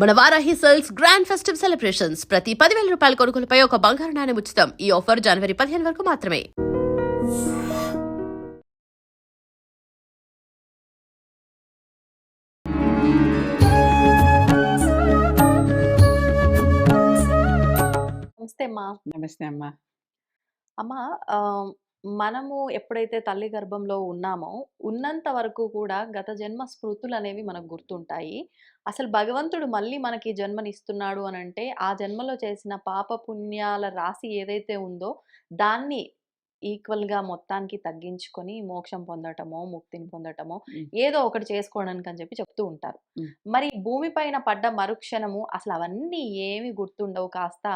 మన Varahi sales grand festive celebrations ప్రతి 10,000 రూపాయల కొనుగోలుపై ఒక బంగారు నాణెం ఉచితం. ఈ ఆఫర్ జనవరి 15 వరకు మాత్రమే. నమస్తే అమ్మా. నమస్తే అమ్మా. అమ్మా, మనము ఎప్పుడైతే తల్లి గర్భంలో ఉన్నామో, ఉన్నంత వరకు కూడా గత జన్మ స్మృతులనేవి మనకు గుర్తుంటాయి. అసలు భగవంతుడు మళ్ళీ మనకి జన్మనిస్తున్నాడు అనంటే, ఆ జన్మలో చేసిన పాప పుణ్యాల రాశి ఏదైతే ఉందో, దాన్ని ఈక్వల్‌గా మొత్తానికి తగ్గించుకొని మోక్షం పొందటమో, ముక్తిని పొందటమో, హ్మ్. ఏదో ఒకటి చేసుకోవడానికని చెప్పి చెప్తూ ఉంటారు. హ్మ్. మరి భూమి పైన పడ్డ మరుక్షణము అసలవన్నీ ఏమి గుర్తుండవు. కాస్త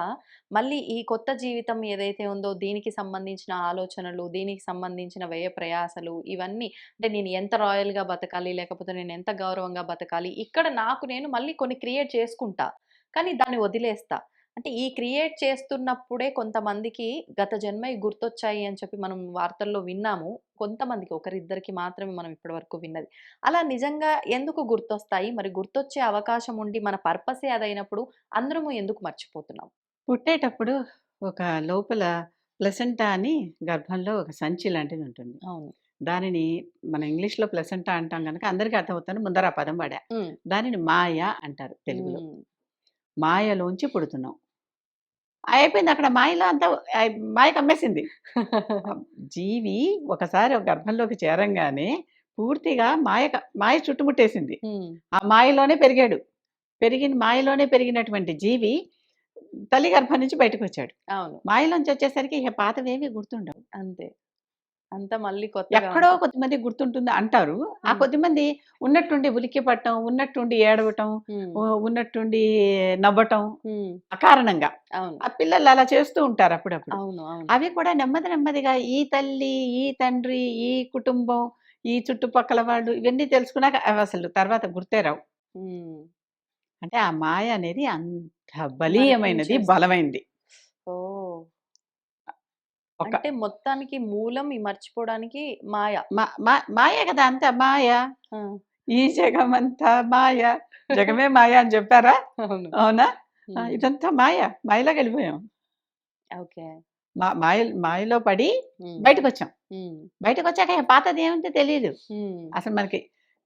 మళ్ళీ ఈ కొత్త జీవితం ఏదైతే ఉందో దీనికి సంబంధించిన ఆలోచనలు, దీనికి సంబంధించిన వ్యయ ప్రయాసలు ఇవన్నీ, అంటే నేను ఎంత రాయల్‌గా బతకాలి, లేకపోతే నేను ఎంత గౌరవంగా బతకాలి, ఇక్కడ నాకు నేను మళ్ళీ కొన్ని క్రియేట్ చేసుకుంటా. కానీ దాన్ని వదిలేస్తా. అంటే ఈ క్రియేట్ చేస్తున్నప్పుడే కొంతమందికి గత జన్మయి గుర్తొచ్చాయి అని చెప్పి మనం వార్తల్లో విన్నాము. కొంతమందికి, ఒకరిద్దరికి మాత్రమే మనం ఇప్పటివరకు విన్నది. అలా నిజంగా ఎందుకు గుర్తొస్తాయి? మరి గుర్తొచ్చే అవకాశం ఉండి మన పర్పసే అదైనప్పుడు అందరము ఎందుకు మర్చిపోతున్నాం? పుట్టేటప్పుడు ఒక లోపల ప్లసెంటా అని గర్భంలో ఒక సంచి లాంటిది ఉంటుంది. అవును. దానిని మన ఇంగ్లీష్‌లో ప్లసెంటా అంటాం గనక అందరికీ అర్థమవుతుంది. ముందర ఆ పదం వాడా. హ్మ్. దానిని మాయ అంటారు తెలుగులో. హ్మ్. మాయలోంచి పుడుతున్నాం. అయిపోయింది అక్కడ మాయలో అంతా మాయ కమ్మేసింది. జీవి ఒకసారి ఒక గర్భంలోకి చేరంగానే పూర్తిగా మాయ చుట్టుముట్టేసింది. హ్మ్. ఆ మాయలోనే పెరిగాడు. మాయలోనే పెరిగినటువంటి జీవి తల్లి గర్భం నుంచి బయటకొచ్చాడు. అవును. మాయలోంచి వచ్చేసరికి ఇక పాతవేమీ గుర్తుండవు. అంతే. అంతా మళ్ళీ కొత్తగా ఎక్కడో ఉంటుంది. కొద్దిమందికి గుర్తుంటుంది అంటారు. ఆ హ్మ్. కొద్దిమంది ఉన్నట్టుండి ఉలిక్కి పడటం, ఉన్నట్టుండి ఏడవటం, హ్మ్. ఉన్నట్టుండి నవ్వటం హ్మ్. అకారణంగా. అవును. ఆ పిల్లలు అలా చేస్తూ ఉంటారు అప్పుడప్పుడు. అవును. అవును. అవి కూడా నెమ్మది నెమ్మదిగా ఈ తల్లి, ఈ తండ్రి, ఈ కుటుంబం, ఈ చుట్టుపక్కల వాళ్ళు ఇవన్నీ తెలుసుకున్నాక అవసలు తర్వాత గుర్తే రావు. హ్మ్. అంటే ఆ మాయ అనేది అంత బలీయమైనది, మరిపించేస్తుంది. బలమైంది. ఓహ్! ఒక అంటే మొత్తానికి మూలం ఈ మర్చిపోవడానికి మాయ. మా మా మాయే కదా అంతా మాయ. ఆ! ఈ జగమంతా మాయ. జగమే మాయ అని చెప్పారా? అవును. అవునా? హ్మ్. ఇదంతా మాయ. మాయలోకెళ్ళిపోయాం. ఓకే. మాయలో పడి హ్మ్. బయటకొచ్చాం. హ్మ్. బయటకొచ్చాక ఇక పాతదేముందో తెలీదు. హ్మ్. అసలు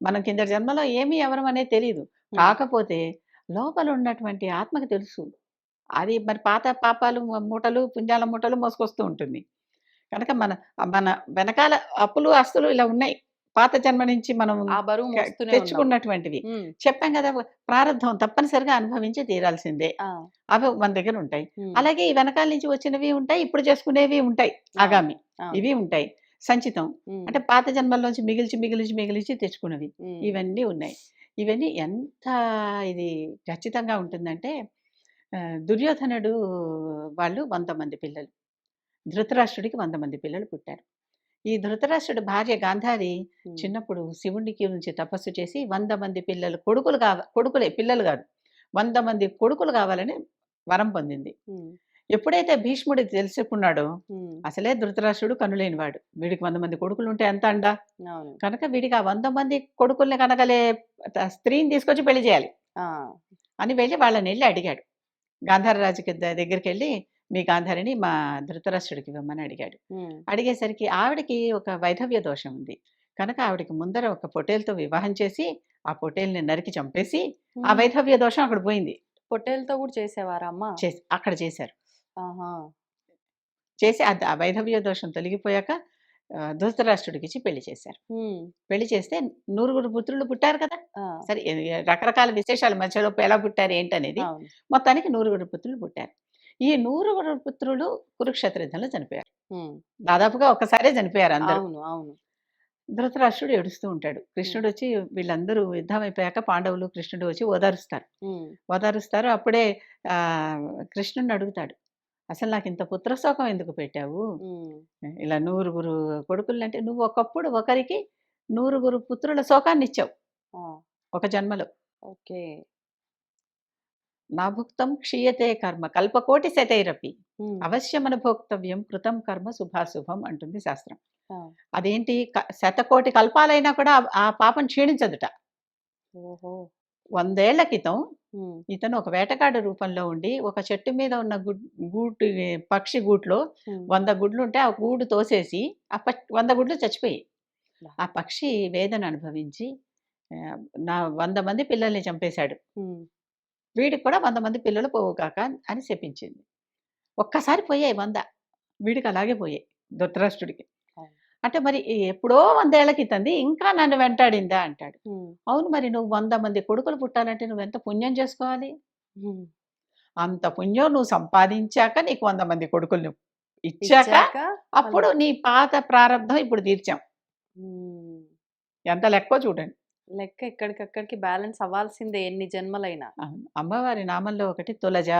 మనం కిందటి జన్మలో ఏమి ఎవరం అనేది తెలీదు. హ్మ్. కాకపోతే లోపల ఉన్నటువంటి ఆత్మకి తెలుసు. అది మరి పాత పాపాలు మూటలు, పుణ్యాల మూటలు మోసుకొస్తూ ఉంటుంది. కనుక మన మన వెనకాల అప్పులు, ఆస్తులు ఇలా ఉన్నాయి. పాత జన్మ నుంచి మనం ఆ బరువు మోస్తూనే ఉన్నాం. తెచ్చుకున్నటువంటివి. హ్మ్. చెప్పాం కదా! ప్రారంధం తప్పనిసరిగా అనుభవించి తీరాల్సిందే. ఆ! అవి మన దగ్గర ఉంటాయి. హ్మ్. అలాగే ఈ వెనకాల నుంచి వచ్చినవి ఉంటాయి. ఇప్పుడు చేసుకునేవి ఉంటాయి. అవును. ఆగామి. అవును. ఇవి ఉంటాయి. సంచితం. హ్మ్. అంటే పాత జన్మల్లోంచి మిగిల్చి తెచ్చుకున్నవి. హ్మ్. ఇవన్నీ ఉన్నాయి. ఇవన్నీ ఎంత ఇది ఖచ్చితంగా ఉంటుందంటే దుర్యోధనుడు వాళ్ళు 100 మంది పిల్లలు. ధృతరాష్ట్రుడికి 100 మంది పిల్లలు పుట్టారు. ఈ ధృతరాష్ట్రుడి భార్య గాంధారి హ్మ్. చిన్నప్పుడు శివునికి నుంచి తపస్సు చేసి 100 మంది పిల్లలు కొడుకులే పిల్లలు కాదు. 100 మంది కొడుకులు కావాలని వరం పొందింది. హ్మ్. ఎప్పుడైతే భీష్ముడికి తెలుసుకున్నాడో హ్మ్. అసలే ధృతరాష్ట్రుడు కనులేనివాడు. వీడికి 100 మంది కొడుకులుంటే ఎంత అండ? అవును. కనుక వీడికి ఆ 100 మంది కొడుకుల్ని కనగలే స్త్రీని తీసుకొచ్చి పెళ్లి చేయాలి ఆ! అని వెళ్ళి వాళ్ళనెళ్లి అడిగాడు. గాంధార రాజుకి దగ్గరికెళ్ళి మీ గాంధారిని మా ధృతరాష్ట్రుడికి ఇవ్వమని అడిగాడు. హ్మ్. అడిగేసరికి ఆవిడకి ఒక వైధవ్య దోషం ఉంది. కనుక ఆవిడకి ముందర ఒక పొటేలుతో వివాహం చేసి, ఆ పొటేలుని నరికి చంపేసి, ఆ హుహు. వైధవ్య దోషం అక్కడ పోయింది. పొట్టేలుతో గూడా చేసేవారా అమ్మ? అక్కడ చేశారు. ఆహా! చేసి ఆ వైధవ్య దోషం తొలగిపోయాక ధృతరాష్ట్రుడికిచ్చి పెళ్లి చేశారు. హ్మ్. పెళ్లి చేస్తే నూరుగురు పుత్రులు పుట్టారు కదా! ఆ! సరే రకరకాల విశేషాలు మధ్యలోపు ఎలా పుట్టారు ఏంటనేది. అవును. మొత్తానికి నూరుగురు పుత్రులు పుట్టారు. ఈ నూరుగురు పుత్రులు కురుక్షేత్ర యుద్ధంలో చనిపోయారు. హ్మ్. దాదాపుగా ఒక్కసారే చనిపోయారు అందరూ. అవును. అవును. ధృతరాష్ట్రుడు ఏడుస్తూ ఉంటాడు. హ్మ్. కృష్ణుడొచ్చి వీళ్ళందరూ యుద్ధం అయిపోయాక పాండవులు, కృష్ణుడు వచ్చి ఓదారుస్తారు. హ్మ్. ఓదారుస్తారు. అప్పుడే కృష్ణుడిని అడుగుతాడు. "అసలు నాకింత పుత్రశోకం ఎందుకు పెట్టావు? హ్మ్. ఇలా నూరుగురు కొడుకులంటే నువ్వు ఒకప్పుడు ఒకరికి నూరుగురు పుత్రుల శోకాన్నిచ్చావు ఆ! ఒక జన్మలో. ఓకే. నా భుక్తం క్షీయతే కర్మ కల్పకోటి శతైరపి. హ్మ్. అవశ్యమనుభోక్తవ్యం కృతం కర్మ శుభాశుభం" అంటుంది శాస్త్రం. ఆ! అదేంటి శతకోటి కల్పాలైనా కూడా ఆ పాపం క్షీణించదుట. ఓహో! 100 ఏళ్ల క్రితం హ్మ్. ఇతను ఒక వేటగాడు రూపంలో ఉండి ఒక చెట్టు మీద ఉన్న గూటు పక్షి గూట్లో హ్మ్. 100 గుడ్లుంటే ఆ గూడు తోసేసి 100 గుడ్లు చచ్చిపోయాయి. బా! ఆ పక్షి వేదన అనుభవించి నా 100 మంది పిల్లల్ని చంపేశాడు. హ్మ్. వీడికి కూడా 100 మంది పిల్లలు పోవుగాక అని శపించింది. ఒక్కసారి పోయాయి 100. వీడికి అలాగే పోయాయి ధృతరాష్ట్రుడికి. అవును. అంటే మరి ఎప్పుడో 100 ఏళ్ల క్రితంది ఇంకా నన్ను వెంటాడిందా అంటాడు. హ్మ్. అవును మరి నువ్వు 100 మంది కొడుకులు పుట్టాలంటే నువ్వెంత పుణ్యం చేసుకోవాలి? హ్మ్. అంత పుణ్యం నువ్వు సంపాదించాక నీకు 100 మంది కొడుకుల్ని ఇచ్చాక ఇచ్చాక అప్పుడు నీ పాత ప్రారబ్ధం ఇప్పుడు తీర్చాం. హ్మ్. ఎంత లెక్కో చూడండి. లెక్క ఎక్కడికక్కడికి బ్యాలెన్స్ అవ్వాల్సిందే ఎన్ని జన్మలైనా. అవును. అమ్మవారి నామంలో ఒకటి తులజ.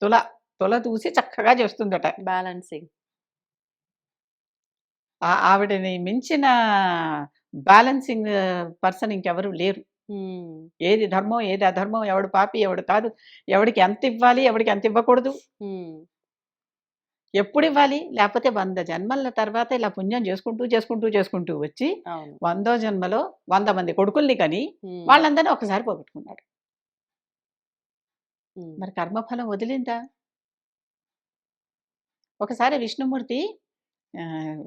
తుల తుల తూసి చక్కగా చేస్తుందట. బ్యాలెన్సింగ్. ఆవిడని మించిన బ్యాలెన్సింగ్ పర్సన్ ఇంకెవరు లేరు. హ్మ్. ఏది ధర్మం, ఏది అధర్మం, ఎవడు పాపి, ఎవడు కాదు, ఎవడికి ఎంత ఇవ్వాలి, ఎవడికి ఎంత ఇవ్వకూడదు, హ్మ్. ఎప్పుడు ఇవ్వాలి, లేకపోతే 100 జన్మల తర్వాత ఇలా పుణ్యం చేసుకుంటూ వచ్చి అవును. 100వ జన్మలో 100 మంది కొడుకుల్ని కని హ్మ్. వాళ్ళందరినీ ఒకసారి పోగొట్టుకున్నాడు. హ్మ్. మరి కర్మఫలం వదిలిందా? ఒకసారి విష్ణుమూర్తి ఆహ్,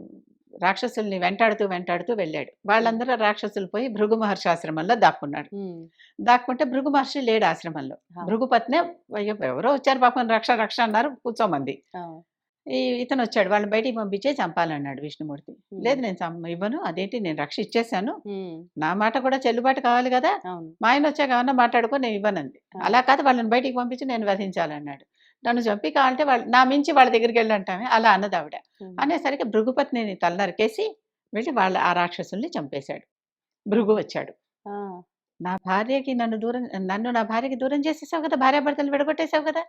రాక్షసుల్ని వెంటాడుతూ వెళ్ళాడు. వాళ్ళందరూ రాక్షసులు పోయి భృగు మహర్షి ఆశ్రమంలో దాక్కున్నాడు. హ్మ్. దాక్కుంటే భృగు మహర్షి లేడు ఆశ్రమంలో. ఆ! భృగు పత్నే అయ్యో! ఎవరో వచ్చారు పాపం రక్ష అన్నారు కూర్చోమంది. ఆ! ఇతనొచ్చాడు. వాళ్ళని బయటికి పంపించే చంపాలన్నాడు విష్ణుమూర్తి. హ్మ్. లేదు నేను ఇవ్వను. అదేంటి నేను రక్ష ఇచ్చేసాను. హ్మ్. నా మాట కూడా చెల్లుబాటు కావాలి గదా! అవును. మా ఆయనొచ్చాక ఏమన్నా మాట్లాడుకో నేను ఇవ్వనంది. ఆ! అలా కాదు వాళ్ళని బయటికి పంపించి నేను వధించాలన్నాడు. నన్ను చంపి కావాలంటే నా మించి వాళ్ళ దగ్గరికెళ్ళంటామే అలా అన్నదావిడ. హ్మ్. అనేసరికి భృగుపత్నిని తల నరికేసి వెళ్ళి ఆ రాక్షసుల్ని చంపేశాడు. భృగు వచ్చాడు. ఆ! నన్ను నా భార్యకి దూరం చేసేసావు కదా! భార్యాభర్తలు విడగొట్టేసావు కదా!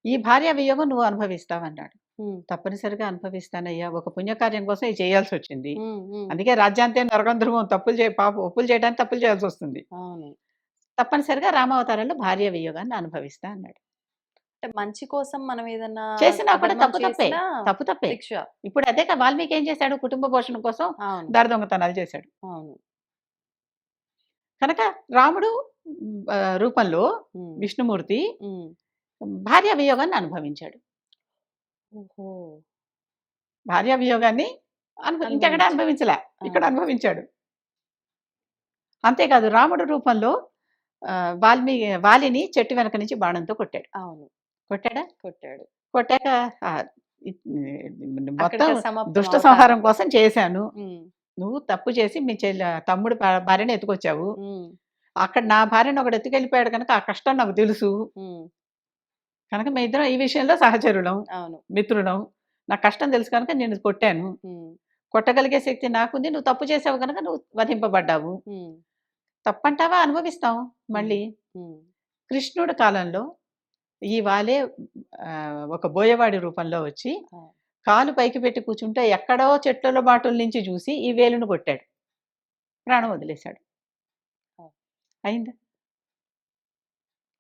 ఈ భార్య వియోగం నువ్వు అనుభవిస్తావన్నాడు. హ్మ్. తప్పనిసరిగా అనుభవిస్తానయ్యా! ఒక పుణ్యకార్యం కోసం ఇది చేయాల్సొచ్చింది. హ్మ్. హ్మ్. అందుకే రాజ్యాంతే నరకం ధ్రువం ఒప్పులు చేయడానికి తప్పులు చేయాల్సొస్తుంది. అవును. తప్పనిసరిగా రామావతారంలో భార్య వియోగాన్ని అనుభవిస్తా అన్నాడు. అంటే మంచి కోసం మనం ఏదన్నా చేసినా కూడా అధర్మం తప్పు తప్పే. చేసినా తప్పు తప్పే. శిక్ష. ఇప్పుడు అదే వాల్మీకి ఏం చేశాడు? కుటుంబ పోషణ కోసం అవును. దొంగతనాలు చేశాడు. అవును. కనుక రాముడు రూపంలో హ్మ్. విష్ణుమూర్తి హ్మ్. భార్య వియోగాన్ని అనుభవించాడు. ఓహో! భార్య వియోగాన్ని ఇంకెక్కడ అనుభవించి అనుభవించలే. ఆ! ఇక్కడ అనుభవించాడు. అంతేకాదు రాముడు రూపంలో వాలిని చెట్టు వెనక నుంచి బాణంతో కొట్టాడు. అవును. కొట్టాడా? కొట్టాడు. కొట్టాక ఆహ్, ఇ మొత్తం అక్కడితో సమాప్తం దుష్ట అవతారం. సంహారం కోసం చేశాను. హ్మ్. నువ్వు తప్పు చేసి మీ తమ్ముడు భార్యని ఎత్తుకొచ్చావు. హ్మ్. అక్కడ నా భార్యని ఒకడు ఎత్తుకెళ్ళిపోయాడు కనుక ఆ కష్టం నాకు తెలుసు. హ్మ్. కనుక మేమిద్దరం ఈ విషయంలో సహచరులం, అవును. మిత్రులం. నా కష్టం తెలుసు కనుక నిన్ను కొట్టాను. హ్మ్. కొట్టగలిగే శక్తి నాకుంది. నువ్వు తప్పు చేసావు గనుక నువ్వు వధింపబడ్డావు. హ్మ్. తప్పంటావా? అనుభవిస్తాం హ్మ్. మళ్ళీ. హ్మ్. కృష్ణుడి కాలంలో ఈ వాలే ఒక బోయవాడి రూపంలో వచ్చి ఆ! కాలు పైకి పెట్టి కూర్చుంటే ఎక్కడో చెట్ల బాటుల నుంచి చూసి ఈ వేలును కొట్టాడు. ప్రాణం వదిలేశాడు. ఆ! అయిందా?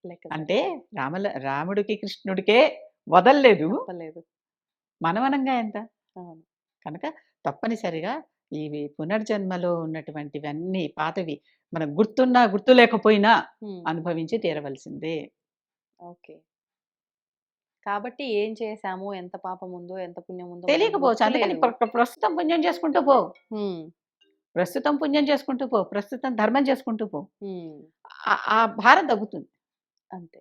లెక్క అంటే సరిపోయింది. రాముడికి, కృష్ణుడికే వదల్లేదు. తప్పలేదు. మనమనంగా ఎంత? అవును. కనుక తప్పనిసరిగా ఇవి పునర్జన్మలో ఉన్నటువంటివన్నీ పాతవి మనకు గుర్తు లేకపోయినా హ్మ్. అనుభవించి తీరవలసిందే. ఓకే. కాబట్టి ఏం చేశాము, ఎంత పాపముందో, ఎంత పుణ్యముందో మనకు తెలియకపోవచ్చు. అందుకని గుర్తులేదు. ప్రస్తుతం పుణ్యం చేసుకుంటూ పో. హ్మ్. ప్రస్తుతం పుణ్యం చేసుకుంటూ పో. ప్రస్తుతం ధర్మం చేసుకుంటూ పో. హ్మ్. ఆ భారం తగ్గుతుంది. అంతే.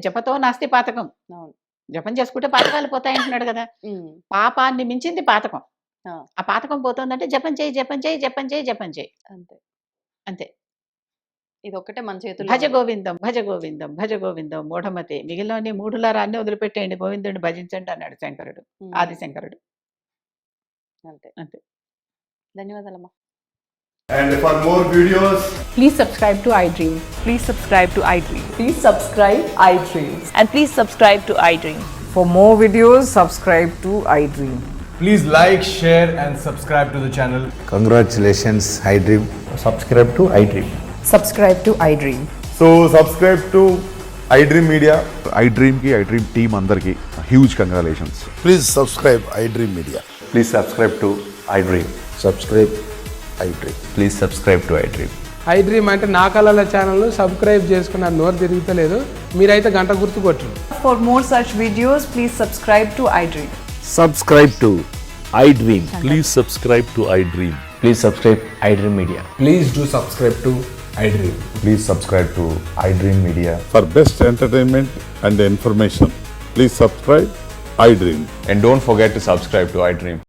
జపతో నాస్తి పాతకం. అవును. జపం చేసుకుంటే పాతకాలు పోతాయంటున్నాడు గదా! హ్మ్. పాపాన్ని మించింది పాతకం. ఆ! ఆ పాతకం పోతుందంటే జపం చేయి. అంతే. అంతే. ఇదొక్కటే మన చేతుల్లో భజ ఉంది. గోవిందం, భజ గోవిందం, భజ గోవిందం మూఢమతే. మిగిలినవన్నీ మూఢులారా అన్నీ వదిలిపెట్టేయండి. గోవిందుడిని భజించండి అన్నాడు శంకరుడు. హ్మ్. ఆదిశంకరుడు. అంతే. అంతే. ధన్యవాదాలమ్మా. And for more videos, Please subscribe to iDream. Please subscribe to iDream. Please subscribe iDream. And please subscribe to iDream. For more videos, subscribe to iDream. please like, share, and subscribe to the channel. Congratulations, iDream. subscribe to iDream. Subscribe to iDream. So subscribe to iDream Media. iDream ki iDream team అందరికి huge congratulations. Please subscribe iDream Media. Please subscribe to iDream. Subscribe iDream. Please subscribe to iDream. I dream అంటే నా కళల ఛానల్ను subscribe చేసుకున్న నోరు తిరుగుతలేదు. మీరైతే గంట గుర్తు కొట్టండి. For more such videos, please subscribe to iDream. Subscribe to iDream. Please subscribe to iDream. Please subscribe iDream Media. Please do subscribe to iDream. Please subscribe to iDream Media. For best entertainment and information, please subscribe iDream. And don't forget to subscribe to iDream.